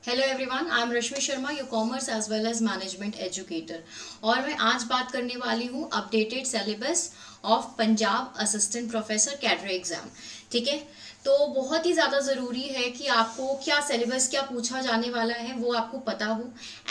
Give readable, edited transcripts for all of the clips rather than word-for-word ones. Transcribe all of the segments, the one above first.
Hello everyone, I am Rashmi Sharma, your commerce as well as management educator. और मैं आज बात करने वाली हूँ updated syllabus of Punjab assistant professor cadre exam. ठीक है, तो बहुत ही ज़्यादा ज़रूरी है कि आपको क्या सिलेबस क्या पूछा जाने वाला है वो आपको पता हो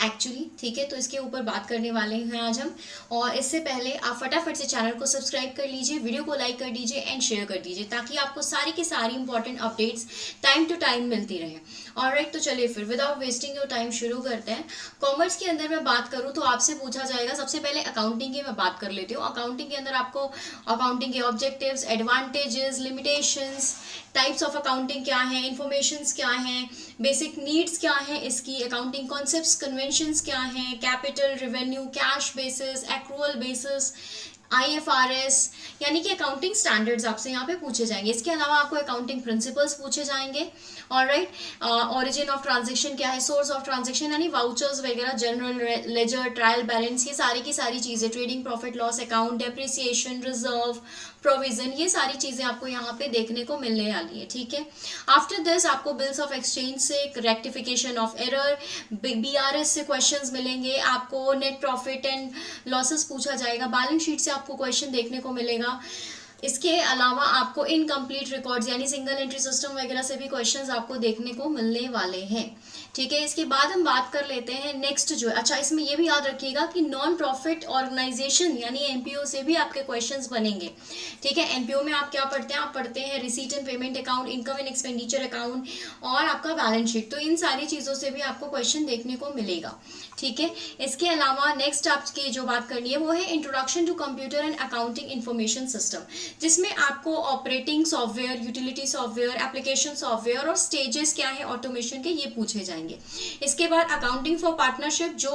एक्चुअली। ठीक है, तो इसके ऊपर बात करने वाले हैं आज हम। और इससे पहले आप फटाफट से चैनल को सब्सक्राइब कर लीजिए, वीडियो को लाइक कर दीजिए एंड शेयर कर दीजिए, ताकि आपको सारी की सारी important updates time to time मिलती रहे। ऑलराइट, तो चलिए फिर विदाउट वेस्टिंग योर टाइम शुरू करते हैं। कॉमर्स के अंदर मैं बात करूँ तो आपसे पूछा जाएगा, सबसे पहले अकाउंटिंग की मैं बात कर लेती हूँ। अकाउंटिंग के अंदर आपको अकाउंटिंग के objectives, advantages, limitations, types of accounting क्या है, इंफॉर्मेशंस क्या है, बेसिक नीड्स क्या है इसकी, अकाउंटिंग कॉन्सेप्ट्स, कन्वेंशंस क्या है, capital, revenue, cash basis, accrual basis, IFRS, यानी कि अकाउंटिंग स्टैंडर्ड्स आपसे यहाँ पे पूछे जाएंगे। इसके अलावा आपको अकाउंटिंग प्रिंसिपल्स पूछे जाएंगे। ऑलराइट, ओरिजिन ऑफ ट्रांजेक्शन क्या है, सोर्स ऑफ ट्रांजेक्शन यानी वाउचर्स वगैरह, जनरल लेजर, ट्रायल बैलेंस, ये सारी की सारी चीज़ें, trading profit loss account, depreciation, reserve, provision, ये सारी चीज़ें आपको यहाँ पे देखने को मिलने वाली है। ठीक है, आफ्टर दिस आपको बिल्स ऑफ एक्सचेंज से रेक्टिफिकेशन ऑफ एरर, BRS से क्वेश्चंस मिलेंगे आपको, नेट प्रॉफिट एंड लॉसेस पूछा जाएगा, बैलेंस शीट से आपको क्वेश्चन देखने को मिलेगा। इसके अलावा आपको इनकम्प्लीट रिकॉर्ड्स यानी सिंगल एंट्री सिस्टम वगैरह से भी क्वेश्चंस आपको देखने को मिलने वाले हैं। ठीक है, इसके बाद हम बात कर लेते हैं नेक्स्ट जो है, अच्छा इसमें ये भी याद रखिएगा कि नॉन प्रॉफिट ऑर्गेनाइजेशन यानी NPO से भी आपके क्वेश्चंस बनेंगे। ठीक है, NPO में आप क्या पढ़ते हैं, आप पढ़ते हैं receipt and payment account, income and expenditure account और आपका बैलेंस शीट। तो इन सारी चीज़ों से भी आपको क्वेश्चन देखने को मिलेगा। ठीक है, इसके अलावा नेक्स्ट आपकी जो बात करनी है वो है introduction to computer and accounting information system, जिसमें आपको operating software, utility software, application software और स्टेजेस क्या है ऑटोमेशन के, ये पूछे जाएंगे। इसके बाद अकाउंटिंग फॉर पार्टनरशिप, जो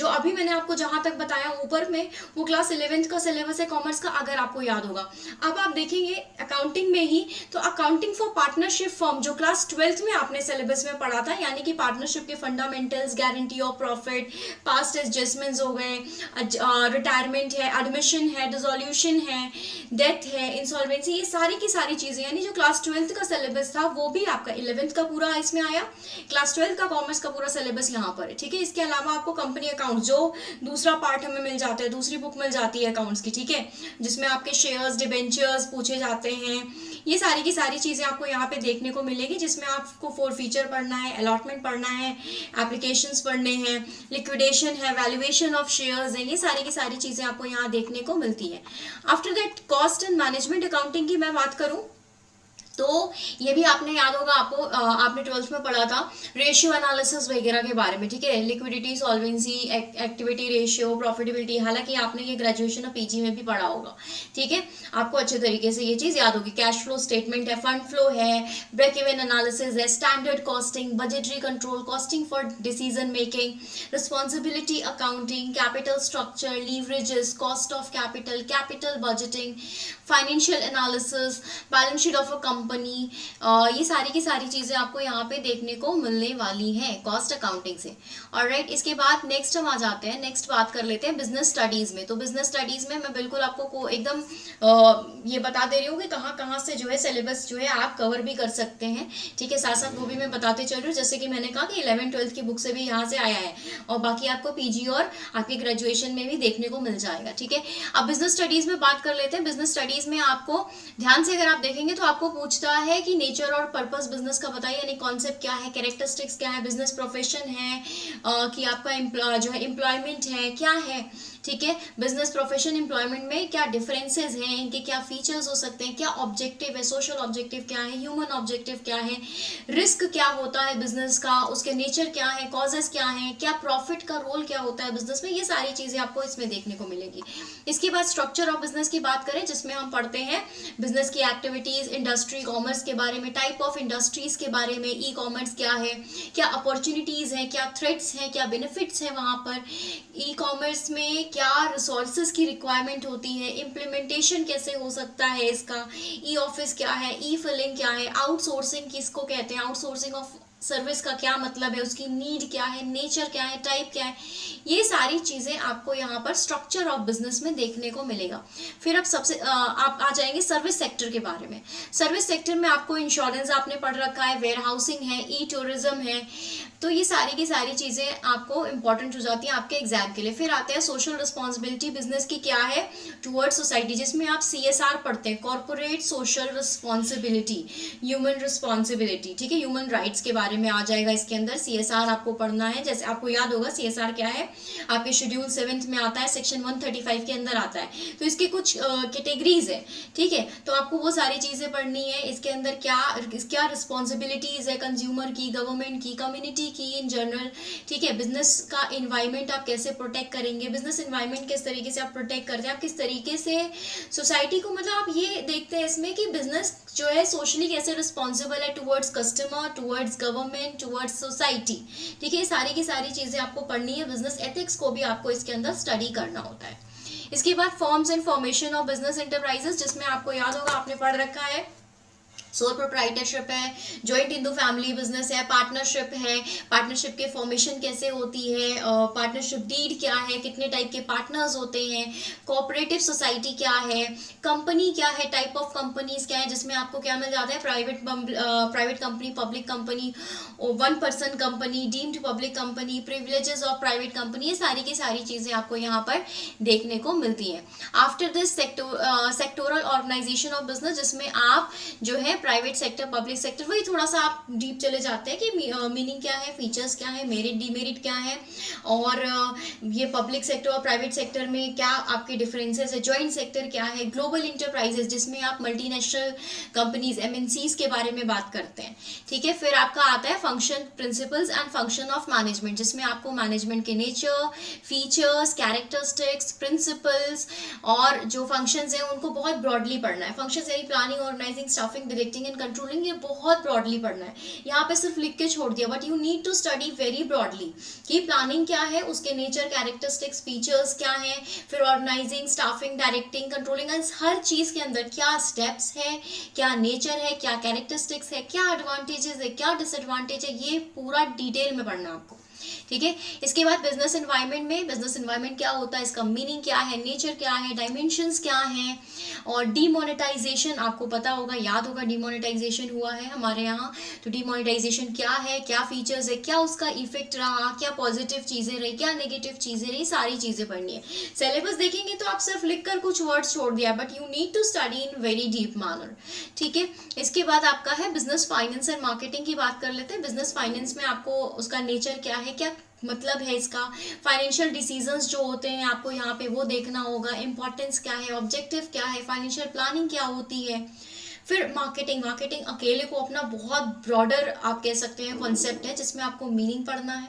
अभी मैंने आपको जहां तक बताया ऊपर में, वो क्लास 11th का सिलेबस है कॉमर्स का, अगर आपको याद होगा। अब आप देखेंगे अकाउंटिंग में ही तो अकाउंटिंग फॉर पार्टनरशिप फॉर्म जो क्लास 12th में आपने सिलेबस में पढ़ा था, यानी कि पार्टनरशिप के fundamentals, guarantee of profit, past adjustments हो गए, रिटायरमेंट है, एडमिशन है, डिसोल्यूशन है, डेथ है, इंसॉल्वेंसी, ये सारी की सारी चीजें, यानी जो क्लास 12th का सिलेबस था वो भी आपका 11th का पूरा इसमें आया, क्लास 12th का कॉमर्स का पूरा सिलेबस यहाँ पर है। ठीक है, इसके अलावा आपको कंपनी अकाउंट जो दूसरा पार्ट हमें मिल जाता है, दूसरी बुक मिल जाती है अकाउंट्स की। ठीक है, जिसमें आपके शेयर्स, डिबेंचर्स पूछे जाते हैं, ये सारी की सारी चीजें आपको यहाँ पे देखने को मिलेगी, जिसमें आपको फोर फीचर पढ़ना है, अलॉटमेंट पढ़ना है, एप्लीकेशंस पढ़ने हैं, लिक्विडेशन है, वैल्यूएशन ऑफ शेयर्स है, ये सारी की सारी चीजें आपको यहाँ देखने को मिलती है। After that cost and management accounting की मैं बात करूँ तो ये भी आपने याद होगा, आपने 12th में पढ़ा था रेशियो एनालिसिस वगैरह के बारे में। ठीक है, liquidity, solvency, activity ratio, profitability, हालांकि आपने ये ग्रेजुएशन और PG में भी पढ़ा होगा। ठीक है, आपको अच्छे तरीके से ये चीज़ याद होगी। कैश फ्लो स्टेटमेंट है, फंड फ्लो है, ब्रेक इवन एनालिसिस है, standard costing, budgetary control, costing for decision making, responsibility accounting, capital structure, leverages, cost of capital, capital budgeting, financial analysis, balance sheet of a company, ये सारी की सारी चीज़ें आपको यहाँ पे देखने को मिलने वाली हैं कॉस्ट अकाउंटिंग से। ऑलराइट, इसके बाद नेक्स्ट हम आ जाते हैं, नेक्स्ट बात कर लेते हैं बिजनेस स्टडीज़ में। तो बिजनेस स्टडीज़ में मैं बिल्कुल आपको एकदम ये बता दे रही हूँ कि कहाँ कहाँ से जो है सिलेबस जो है आप कवर भी कर सकते हैं। ठीक है, साथ साथ वो भी मैं बताते चल रही हूँ, जैसे कि मैंने कहा कि 11th-12th की बुक से भी यहाँ से आया है, और बाकी आपको PG और आपकी ग्रेजुएशन में भी देखने को मिल जाएगा। ठीक है, अब बिजनेस स्टडीज़ में बात कर लेते हैं। बिजनेस स्टडीज़ में आपको ध्यान से अगर आप देखेंगे तो आपको पूछता है कि नेचर और पर्पस बिजनेस का बताइए, यानी कॉन्सेप्ट क्या है, कैरेक्टरिस्टिक्स क्या है, बिजनेस प्रोफेशन है, कि आपका जो है एम्प्लॉयमेंट है क्या है। ठीक है, बिजनेस प्रोफेशन एम्प्लॉयमेंट में क्या डिफरेंसेस हैं, इनके क्या फीचर्स हो सकते हैं, क्या ऑब्जेक्टिव है, सोशल ऑब्जेक्टिव क्या है, ह्यूमन ऑब्जेक्टिव क्या है, रिस्क क्या होता है बिजनेस का, उसके नेचर क्या है, कॉजेस क्या है, क्या प्रॉफिट का रोल क्या होता है बिजनेस में, ये सारी चीजें आपको इसमें देखने को मिलेगी। इसके बाद स्ट्रक्चर ऑफ बिजनेस की बात करें, जिसमें हम पढ़ते हैं बिजनेस की एक्टिविटीज, इंडस्ट्री, कॉमर्स के बारे में, टाइप ऑफ इंडस्ट्रीज के बारे में, ई-कॉमर्स क्या है, क्या अपॉर्चुनिटीज हैं, क्या थ्रेट्स हैं, क्या बेनिफिट्स हैं वहां पर, ई-कॉमर्स में क्या रिसोर्सेज की रिक्वायरमेंट होती है, इम्प्लीमेंटेशन कैसे हो सकता है इसका, ई ऑफिस क्या है, ई फिलिंग क्या है, आउटसोर्सिंग किसको कहते हैं, आउटसोर्सिंग ऑफ सर्विस का क्या मतलब है, उसकी नीड क्या है, नेचर क्या है, टाइप क्या है, ये सारी चीज़ें आपको यहाँ पर स्ट्रक्चर ऑफ बिजनेस में देखने को मिलेगा। फिर अब सबसे आप आ जाएंगे सर्विस सेक्टर के बारे में। सर्विस सेक्टर में आपको इंश्योरेंस आपने पढ़ रखा है, वेयर हाउसिंग है, ई टूरिज्म है, तो ये सारी की सारी चीज़ें आपको इंपॉर्टेंट हो जाती हैं आपके एग्जाम के लिए। फिर आते हैं सोशल रिस्पॉन्सिबिलिटी बिजनेस की क्या है टुवर्ड्स सोसाइटी, जिसमें आप CSR पढ़ते हैं, corporate social responsibility, human responsibility, ठीक है, ह्यूमन राइट्स के बारे में आ जाएगा इसके अंदर। CSR आपको पढ़ना है, जैसे आपको याद होगा CSR क्या है, आपके शेड्यूल 7 में आता है, सेक्शन 135 के अंदर आता है। तो इसकी कुछ कैटेगरीज है, ठीक है, तो आपको वो सारी चीज़ें पढ़नी है। इसके अंदर क्या क्या रिस्पॉन्सिबिलिटीज है कंज्यूमर की, गवर्नमेंट की, कम्युनिटी की इन जनरल, ठीक है। बिजनेस का इन्वायरमेंट आप कैसे प्रोटेक्ट करेंगे, बिजनेस इन्वायरमेंट किस तरीके से आप प्रोटेक्ट करते हैं, आप किस तरीके से सोसाइटी को, मतलब आप ये देखते हैं इसमें कि बिजनेस जो है सोशली कैसे रिस्पॉन्सिबल है towards customer, towards government, towards society, ठीक है। ये सारी की सारी चीज़ें आपको पढ़नी है। बिजनेस एथिक्स को भी आपको इसके अंदर स्टडी करना होता है। इसके बाद forms and formation of business enterprises, जिसमें आपको याद होगा आपने पढ़ रखा है, सोल प्रोप्राइटरशिप है, जॉइंट इंदू फैमिली बिजनेस है, पार्टनरशिप है, पार्टनरशिप के फॉर्मेशन कैसे होती है, पार्टनरशिप डीड क्या है, कितने टाइप के पार्टनर्स होते हैं, कोऑपरेटिव सोसाइटी क्या है, कंपनी क्या है, टाइप ऑफ कंपनीज क्या है, जिसमें आपको क्या मिल जाता है, private company, public company, 1 person company, deemed public company, privileges of private company, ये सारी की सारी चीज़ें आपको यहाँ पर देखने को मिलती हैं। After this sectoral organisation of business, जिसमें आप जो है प्राइवेट सेक्टर, पब्लिक सेक्टर, वही थोड़ा सा आप डीप चले जाते हैं कि मीनिंग क्या है, फीचर्स क्या है, मेरिट डीमेरिट क्या है, और ये पब्लिक सेक्टर और प्राइवेट सेक्टर में क्या आपके डिफरेंसेस है, जॉइंट सेक्टर क्या है, ग्लोबल इंटरप्राइजेस, जिसमें आप मल्टीनेशनल कंपनीज, MNCs के बारे में बात करते हैं, ठीक है। फिर आपका आता है function, principles and function of management, जिसमें आपको मैनेजमेंट के नेचर, फीचर्स, कैरेक्टरिस्टिक्स, प्रिंसिपल्स और जो फंक्शंस हैं उनको बहुत ब्रॉडली पढ़ना है। फंक्शंस यानी planning, organising, staffing, directing and controlling, ये बहुत ब्रॉडली पढ़ना है। यहाँ पे सिर्फ लिख के छोड़ दिया, but you need to study very broadly कि प्लानिंग क्या है, उसके नेचर, कैरेक्टरिस्टिक्स, फीचर्स क्या है, फिर ऑर्गेनाइजिंग, स्टाफिंग, डायरेक्टिंग, कंट्रोलिंग, हर चीज के अंदर क्या स्टेप्स है, क्या नेचर है, क्या कैरेक्टरिस्टिक्स है, क्या एडवांटेजेस है, क्या डिसएडवांटेज है, ये पूरा डिटेल में पढ़ना आपको, ठीक है। इसके बाद बिजनेस एनवायरनमेंट में, बिजनेस एनवायरनमेंट क्या होता है, इसका मीनिंग क्या है, नेचर क्या है, डायमेंशंस क्या हैं, और डीमोनेटाइजेशन आपको पता होगा, याद होगा, डीमोनेटाइजेशन हुआ है हमारे यहाँ, तो डीमोनेटाइजेशन क्या है, क्या फीचर्स है, क्या उसका इफेक्ट रहा, क्या पॉजिटिव चीज़ें रही, क्या नेगेटिव चीज़ें रही, सारी चीज़ें पढ़नी है। सिलेबस देखेंगे तो आप सिर्फ लिखकर कुछ वर्ड्स छोड़ दिया, but you need to study in very deep manner, ठीक है। इसके बाद आपका है बिजनेस फाइनेंस एंड मार्केटिंग की बात कर लेते हैं। बिजनेस फाइनेंस में आपको उसका नेचर क्या है, क्या मतलब है इसका, फाइनेंशियल डिसीजंस जो होते हैं आपको यहाँ पे वो देखना होगा, इंपॉर्टेंस क्या है, ऑब्जेक्टिव क्या है, फाइनेंशियल प्लानिंग क्या होती है। फिर मार्केटिंग, मार्केटिंग अकेले को अपना बहुत ब्रॉडर आप कह सकते हैं कॉन्सेप्ट है, जिसमें आपको मीनिंग पढ़ना है,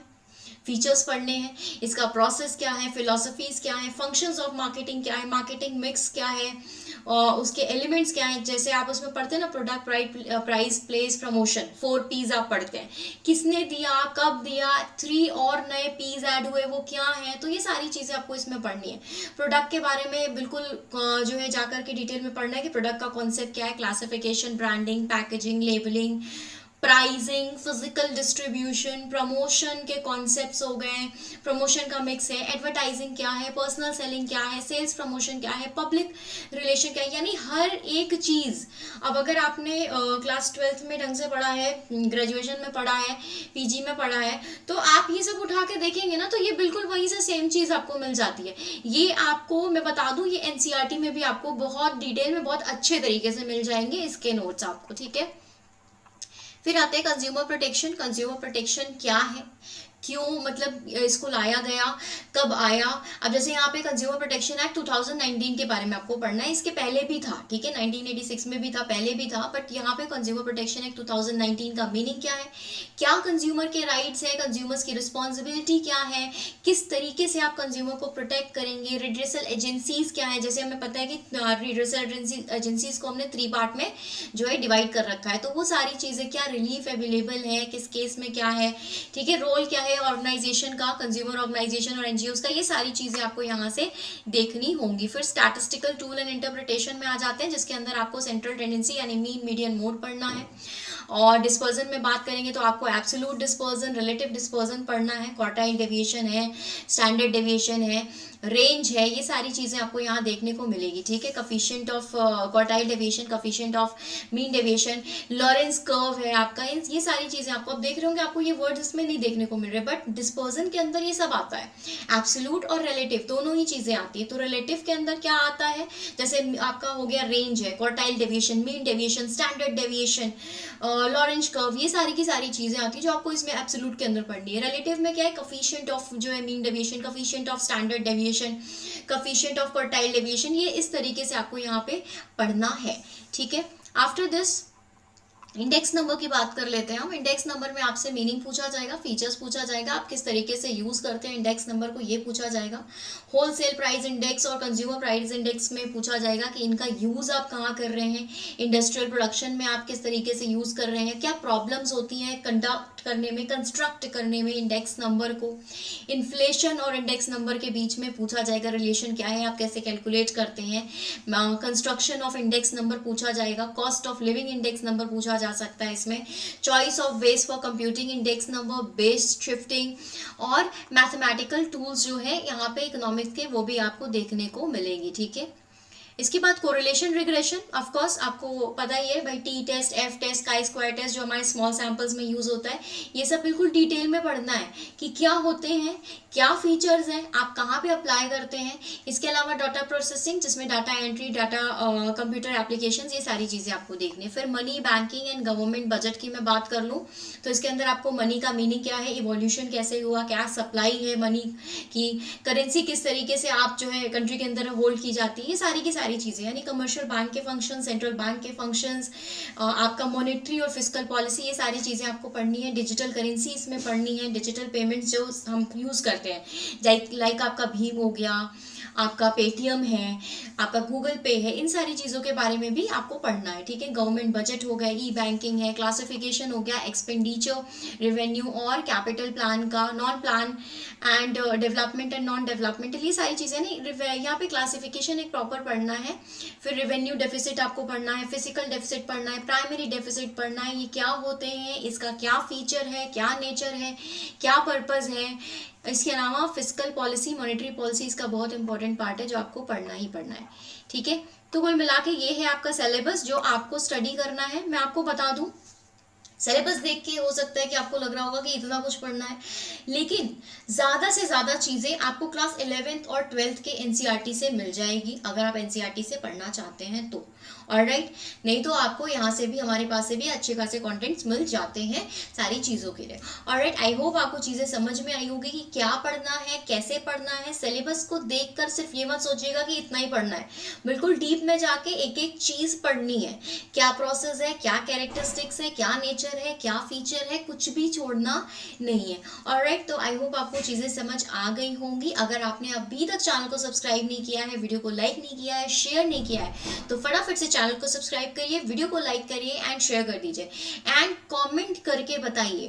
फीचर्स पढ़ने हैं, इसका प्रोसेस क्या है, फिलोसफीज क्या है, फंक्शंस ऑफ मार्केटिंग क्या है, मार्केटिंग मिक्स क्या है, और उसके एलिमेंट्स क्या हैं, जैसे आप उसमें पढ़ते हैं ना, product, price, place, promotion, 4 P's आप पढ़ते हैं, किसने दिया, कब दिया, 3 और नए P's ऐड हुए, वो क्या हैं, तो ये सारी चीज़ें आपको इसमें पढ़नी है। प्रोडक्ट के बारे में बिल्कुल जो है जाकर के डिटेल में पढ़ना है कि प्रोडक्ट का कॉन्सेप्ट क्या है, classification, branding, packaging, labelling, pricing, physical distribution, promotion के कॉन्सेप्ट्स हो गए, प्रमोशन का मिक्स है, एडवर्टाइजिंग क्या है, पर्सनल सेलिंग क्या है, सेल्स प्रमोशन क्या है, पब्लिक रिलेशन क्या है, यानी हर एक चीज़। अब अगर आपने क्लास 12th में ढंग से पढ़ा है, ग्रेजुएशन में पढ़ा है, PG में पढ़ा है, तो आप ये सब उठा के देखेंगे ना, तो ये बिल्कुल वहीं से सेम चीज़ आपको मिल जाती है। ये आपको मैं बता दूं, ये NCERT में भी आपको बहुत डिटेल में, बहुत अच्छे तरीके से मिल जाएंगे इसके नोट्स आपको, ठीक है। फिर आते हैं कंज्यूमर प्रोटेक्शन। कंज्यूमर प्रोटेक्शन क्या है, क्यों मतलब इसको लाया गया, कब आया। अब जैसे यहाँ पे कंज्यूमर प्रोटेक्शन एक्ट 2019 के बारे में आपको पढ़ना है, इसके पहले भी था, ठीक है, 1986 में भी था, पहले भी था, बट यहाँ पे कंज्यूमर प्रोटेक्शन एक्ट 2019 का मीनिंग क्या है, क्या कंज्यूमर के राइट्स है, कंज्यूमर्स की रिस्पॉन्सिबिलिटी क्या है, किस तरीके से आप कंज्यूमर को प्रोटेक्ट करेंगे, रिड्रेसल एजेंसीज क्या है। जैसे हमें पता है कि रिड्रेसल एजेंसीज को हमने 3 पार्ट में जो है डिवाइड कर रखा है, तो वो सारी चीज़ें, क्या रिलीफ अवेलेबल है, किस केस में क्या है, ठीक है, रोल क्या है ऑर्गेनाइजेशन का, कंज्यूमर ऑर्गेनाइजेशन और NGOs का, ये सारी चीजें आपको यहाँ से देखनी होंगी। फिर स्टैटिस्टिकल टूल एंड इंटरप्रिटेशन में आ जाते हैं, जिसके अंदर आपको सेंट्रल टेंडेंसी यानी मीन, मीडियन, मोड पढ़ना है। और डिस्पर्जन में बात करेंगे तो आपको एब्सोल्यूट डिस्पर्जन, रिलेटिव डिस्पर्जन पढ़ना है, क्वार्टाइल डेविएशन है, स्टैंडर्ड डेविएशन है, रेंज है, ये सारी चीज़ें आपको यहाँ देखने को मिलेगी, ठीक है। Coefficient of quartile deviation, coefficient of mean deviation, Lawrence curve है आपका, ये सारी चीज़ें आपको अब देख रहे होंगे, आपको ये वर्ड्स इसमें नहीं देखने को मिल रहे, बट डिस्पर्जन के अंदर ये सब आता है। एब्सोल्यूट और रिलेटिव दोनों ही चीज़ें आती है। तो रिलेटिव के अंदर क्या आता है, जैसे आपका हो गया रेंज है, quartile deviation, mean deviation, standard deviation, Lawrence curve, ये सारी की सारी चीज़ें आती है जो आपको इसमें एब्सोल्यूट के अंदर पढ़नी है। रिलेटिव में क्या है, कफिशिएंट ऑफ जो है mean deviation, coefficient of standard deviation, coefficient of quartile deviation, ये इस तरीके से आपको यहाँ पे पढ़ना है, ठीक है। आफ्टर दिस इंडेक्स नंबर की बात कर लेते हैं हम। इंडेक्स नंबर में आपसे मीनिंग पूछा जाएगा, फीचर्स पूछा जाएगा, आप किस तरीके से यूज करते हैं इंडेक्स नंबर को, ये पूछा जाएगा। होलसेल प्राइस इंडेक्स और कंज्यूमर प्राइस इंडेक्स में पूछा जाएगा कि इनका यूज आप कहाँ कर रहे हैं, इंडस्ट्रियल प्रोडक्शन में आप किस तरीके से यूज कर रहे हैं, क्या प्रॉब्लम्स होती हैं कंडक्ट करने में, कंस्ट्रक्ट करने में इंडेक्स नंबर को। इन्फ्लेशन और इंडेक्स नंबर के बीच में पूछा जाएगा रिलेशन क्या है, आप कैसे कैलकुलेट करते हैं। कंस्ट्रक्शन ऑफ इंडेक्स नंबर पूछा जाएगा, cost of living index number पूछा जा सकता है इसमें, choice of base for computing index number, base shifting और मैथमेटिकल टूल्स जो है यहाँ पे इकोनॉमिक्स के, वो भी आपको देखने को मिलेंगी, ठीक है। इसके बाद कोरिलेशन रिग्रेशन, ऑफ कोर्स आपको पता ही है भाई, T test, F test, chi square test जो हमारे स्मॉल सैंपल्स में यूज होता है, ये सब बिल्कुल डिटेल में पढ़ना है कि क्या होते हैं, क्या फीचर्स हैं, आप कहाँ पे अप्लाई करते हैं। इसके अलावा डाटा प्रोसेसिंग जिसमें data entry, data computer application, ये सारी चीज़ें आपको देखनी है। फिर money, banking and government budget की मैं बात कर लूँ तो इसके अंदर आपको मनी का मीनिंग क्या है, इवोल्यूशन कैसे हुआ, क्या सप्लाई है मनी की, करेंसी किस तरीके से आप जो है कंट्री के अंदर होल्ड की जाती है, ये सारी की सारी चीज़ें, यानी कमर्शियल बैंक के फंक्शन, सेंट्रल बैंक के फंक्शंस, आपका मॉनेटरी और फिस्कल पॉलिसी, ये सारी चीज़ें आपको पढ़नी है। डिजिटल करेंसी इसमें पढ़नी है, डिजिटल पेमेंट्स जो हम यूज़ करते हैं, लाइक आपका भीम हो गया, आपका पेटीएम है, आपका गूगल पे है, इन सारी चीज़ों के बारे में भी आपको पढ़ना है, ठीक है। गवर्नमेंट बजट हो गया, ई बैंकिंग है, क्लासिफिकेशन हो गया, एक्सपेंडिचर, रेवेन्यू और कैपिटल प्लान का, non plan and development and non developmental, ये सारी चीज़ें नहीं, यहाँ पे क्लासिफिकेशन एक प्रॉपर पढ़ना है। फिर रेवेन्यू डेफिसिट आपको पढ़ना है, फिजिकल डेफिसिट पढ़ना है, प्राइमरी डेफिसिट पढ़ना है, ये क्या होते हैं, इसका क्या फीचर है, क्या नेचर है, क्या पर्पज़ है। इसके अलावा फिस्कल पॉलिसी, मॉनेटरी पॉलिसी इसका बहुत इंपॉर्टेंट पार्ट है जो आपको पढ़ना ही पढ़ना है, ठीक है। तो कुल मिला के ये है आपका सिलेबस जो आपको स्टडी करना है। मैं आपको बता दूं, सिलेबस देख के हो सकता है कि आपको लग रहा होगा कि इतना कुछ पढ़ना है, लेकिन ज़्यादा से ज़्यादा चीज़ें आपको क्लास 11th और 12th के एनसीईआरटी से मिल जाएगी अगर आप एनसीईआरटी से पढ़ना चाहते हैं तो, ऑलराइट। नहीं तो आपको यहाँ से भी, हमारे पास से भी अच्छे खासे कंटेंट्स मिल जाते हैं सारी चीज़ों के लिए, ऑलराइट। आई होप आपको चीज़ें समझ में आई होगी कि क्या पढ़ना है, कैसे पढ़ना है। सिलेबस को देखकर सिर्फ ये मत सोचिएगा कि इतना ही पढ़ना है, बिल्कुल डीप में जाके एक एक चीज़ पढ़नी है, क्या प्रोसेस है, क्या कैरेक्टरिस्टिक्स है, क्या नेचर है, क्या फीचर है, कुछ भी छोड़ना नहीं है, ऑलराइट। तो आई होप आपको चीज़ें समझ आ गई होंगी। अगर आपने अभी तक चैनल को सब्सक्राइब नहीं किया है, वीडियो को लाइक नहीं किया है, शेयर नहीं किया है, तो फटाफट से चैनल को सब्सक्राइब करिए, वीडियो को लाइक करिए एंड शेयर कर दीजिए एंड कमेंट करके बताइए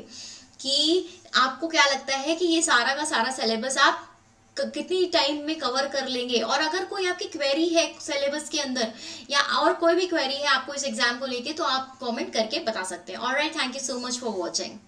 कि आपको क्या लगता है कि ये सारा का सारा सिलेबस आप कितनी टाइम में कवर कर लेंगे। और अगर कोई आपकी क्वेरी है सिलेबस के अंदर या और कोई भी क्वेरी है आपको इस एग्जाम को लेके, तो आप कमेंट करके बता सकते हैं, alright. Thank you so much for watching.